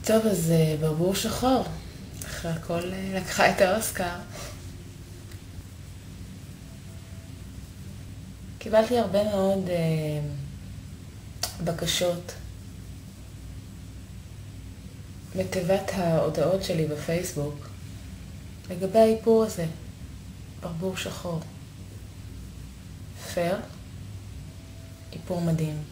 טוב, אז ברבור שחור. אחרי הכל לקחה את האוסקר. קיבלתי הרבה מאוד בקשות בתיבת ההודעות שלי בפייסבוק לגבי האיפור הזה, ברבור שחור. פייר, איפור מדהים.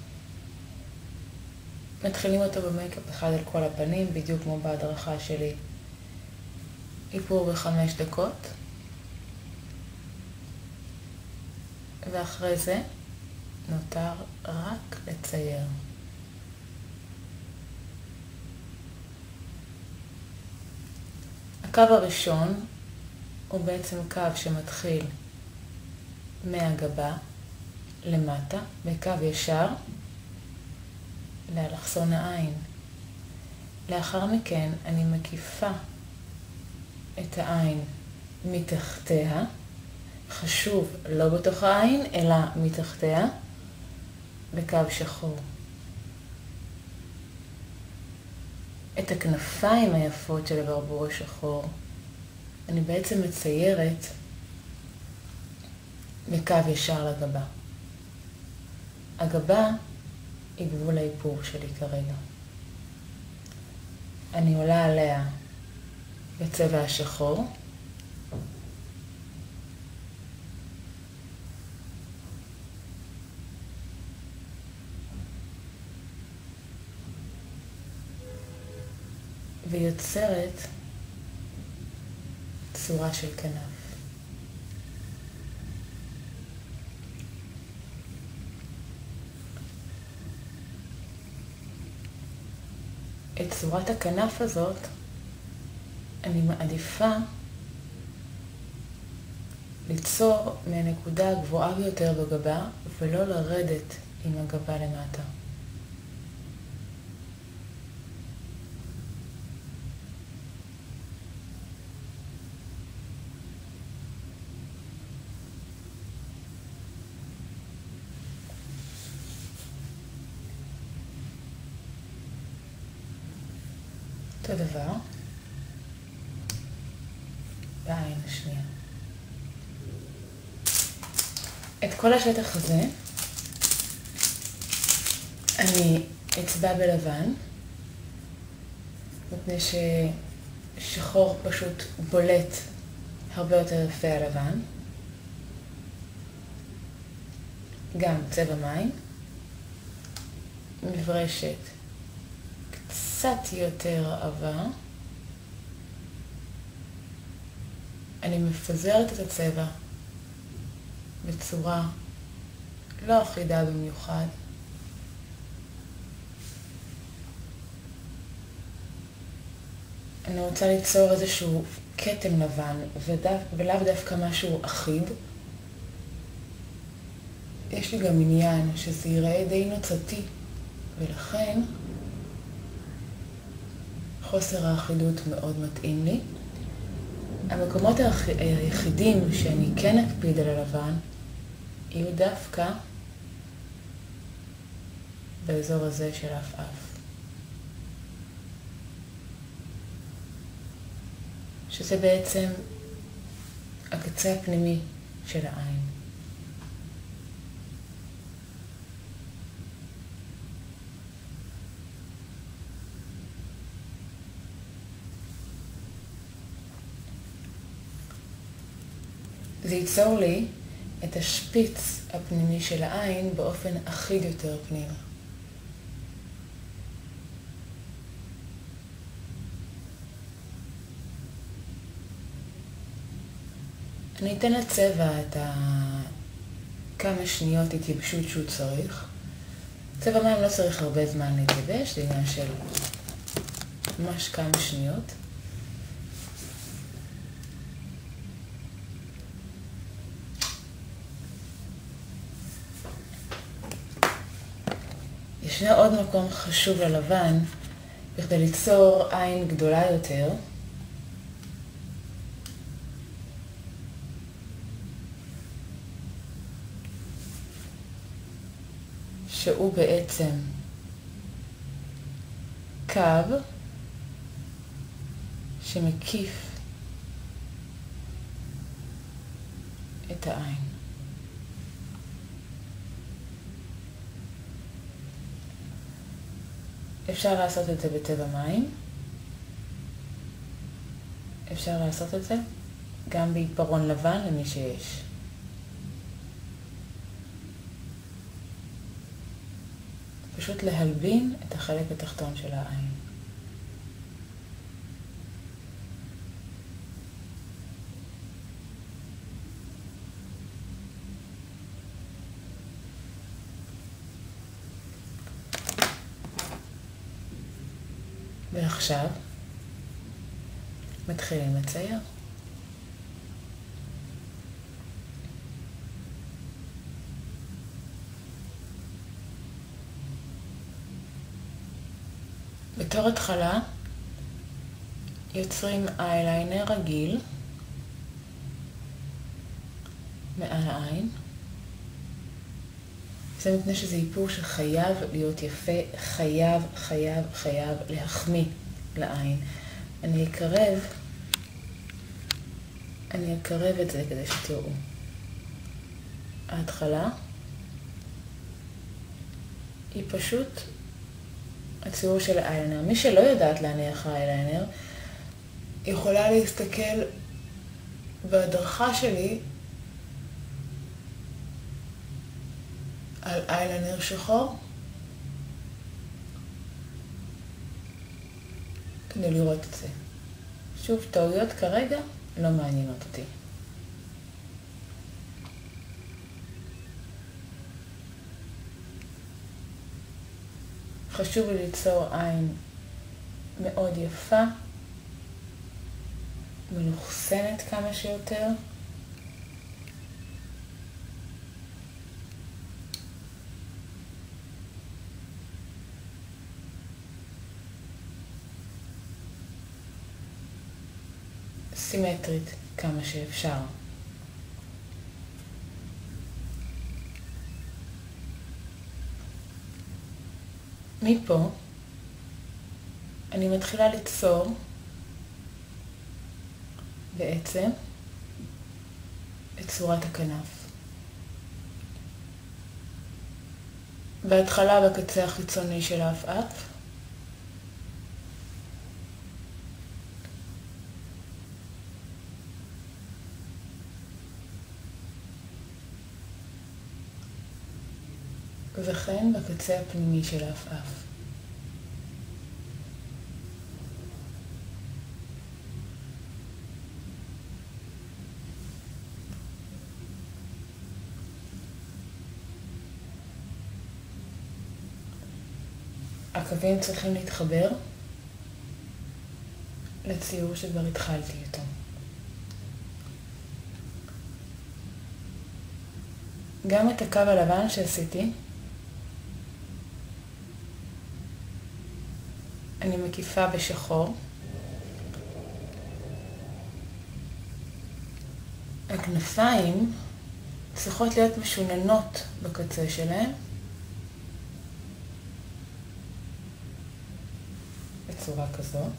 מתחילים אותו במייקאפ אחד על כל הפנים, בדיוק כמו בהדרכה שלי. איפור ב5 דקות. ואחרי זה נותר רק לצייר. הקו הראשון הוא בעצם קו שמתחיל מהגבה למטה, בקו ישר לאלכסון העין. לאחר מכן אני מקיפה את העין מתחתיה, חשוב לא בתוך העין אלא מתחתיה, בקו שחור. את הכנפיים היפות של הברבור השחור אני בעצם מציירת בקו ישר לגבה. הגבה היא גבול האיפור שלי כרגע. אני עולה עליה בצבע השחור. ויוצרת צורה של כנף. את צורת הכנף הזאת אני מעדיפה ליצור מהנקודה הגבוהה ביותר בגבה ולא לרדת עם הגבה למטה. אותו דבר בעין השנייה. את כל השטח הזה אני אצבע בלבן, מפני ששחור פשוט בולט הרבה יותר יפה על לבן. גם צבע מים, מברשת קצת יותר עבה. אני מפזרת את הצבע בצורה לא אחידה במיוחד. אני רוצה ליצור איזשהו כתם לבן ולאו דווקא משהו אחיד. יש לי גם עניין שזה ייראה די נוצתי, ולכן חוסר האחידות מאוד מתאים לי. המקומות היחידים שאני כן אקפיד על הלבן יהיו דווקא באזור הזה של האף. שזה בעצם הקצה הפנימי של העין. זה ייצור לי את השפיץ הפנימי של העין באופן אחיד יותר פנימה. אני אתן לצבע את כמה שניות התייבשות שהוא צריך. צבע מים לא צריך הרבה זמן להתייבש, זה עניין של ממש כמה שניות. ישנו עוד מקום חשוב ללבן, בכדי ליצור עין גדולה יותר. שהוא בעצם קו שמקיף את העין. אפשר לעשות את זה בצבע מים. אפשר לעשות את זה גם בעיפרון לבן למי שיש. פשוט להלבין את החלק התחתון של העין. ועכשיו מתחילים לצייר. בתור התחלה יוצרים אייליינר רגיל מעל העין. זה מפני שזה איפור שחייב להיות יפה, חייב להחמיא לעין. אני אקרב את זה כדי שתראו. ההתחלה היא פשוט הציור של האייליינר. מי שלא יודעת להניח האייליינר יכולה להסתכל בהדרכה שלי על אייליינר שחור כדי לראות את זה. שוב, טעויות כרגע לא מעניינות אותי. חשוב לי ליצור עין מאוד יפה, מלוכסנת כמה שיותר. סימטרית כמה שאפשר. מפה אני מתחילה ליצור בעצם את צורת הכנף. בהתחלה בקצה החיצוני של האף-אף, וכן בקצה הפנימי של האף-אף. הקווים צריכים להתחבר לציור שכבר התחלתי איתו. גם את הקו הלבן שעשיתי אני מקיפה בשחור. הכנפיים צריכות להיות משוננות בקצה שלהם בצורה כזו.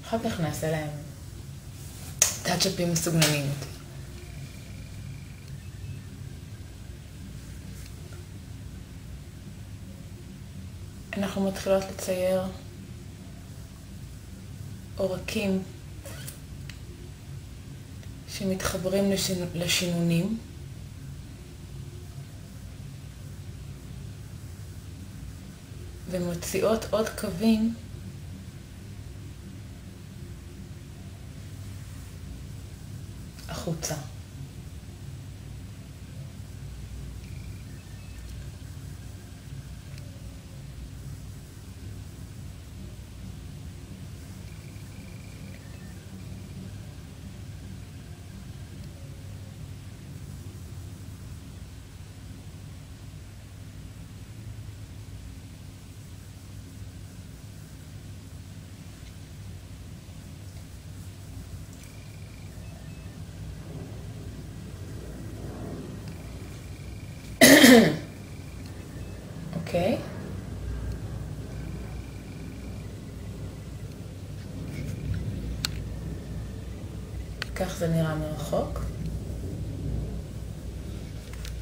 אחר כך נעשה להם טאצ'אפים מסוגננים. אנחנו מתחילות לצייר עורקים שמתחברים לשינונים. ומוציאות עוד קווים החוצה. כך זה נראה מרחוק.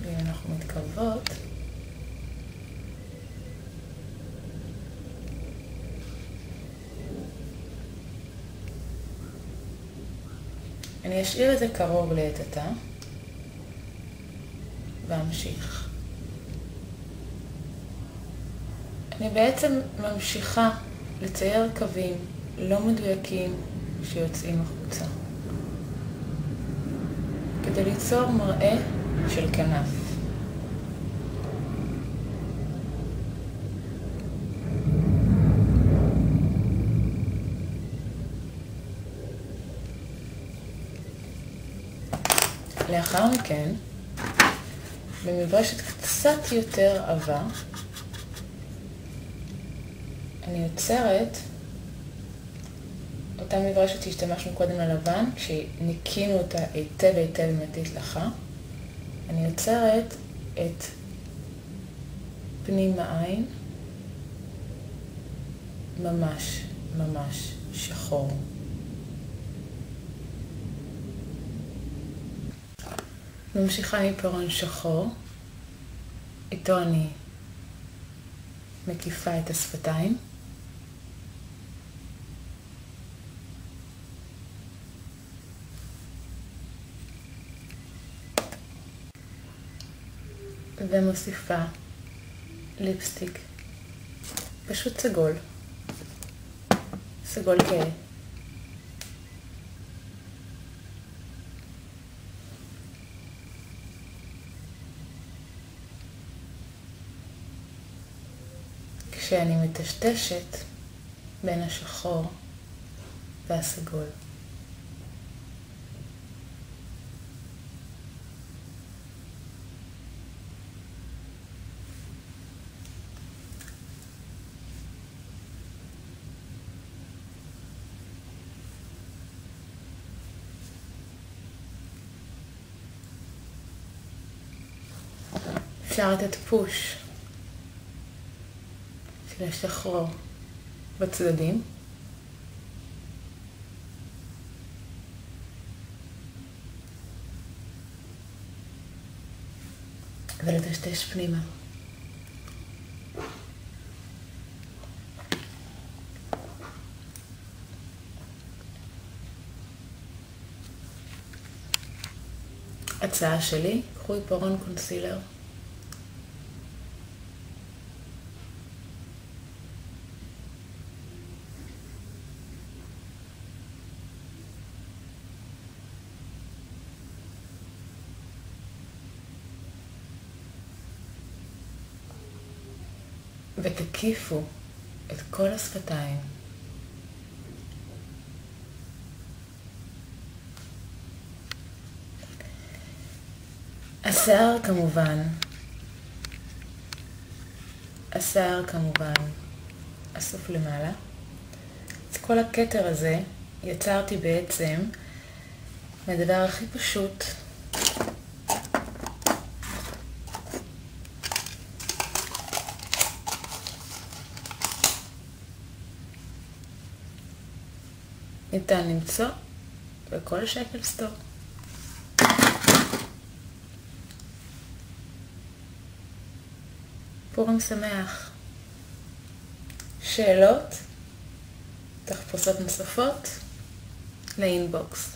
ואם אנחנו מתקרבות, אני אשאיר את זה קרוב לעת עתה, ואמשיך. אני בעצם ממשיכה לצייר קווים לא מדויקים שיוצאים החוצה, כדי ליצור מראה של כנף. לאחר מכן, במברשת קצת יותר עבה, אני יוצרת אותה מברשת שהשתמשנו קודם ללבן, כשניקינו אותה היטב עם התדלכה. אני יוצרת את פנים העין ממש שחור. ממשיכה עיפרון שחור, איתו אני מקיפה את השפתיים. ומוסיפה ליפסטיק, פשוט סגול כהה. כשאני מטשטשת בין השחור והסגול. אפשר לתת פוש של השחור בצדדים. ולטשטש פנימה. הצעה שלי, קחו עיפרון קונסילר. ותקיפו את כל השפתיים. השיער כמובן אסוף למעלה. את כל הכתר הזה יצרתי בעצם מהדבר הכי פשוט, ניתן למצוא בכל שקל סטור. פורים שמח. שאלות, תחפושות נוספות, לאינבוקס.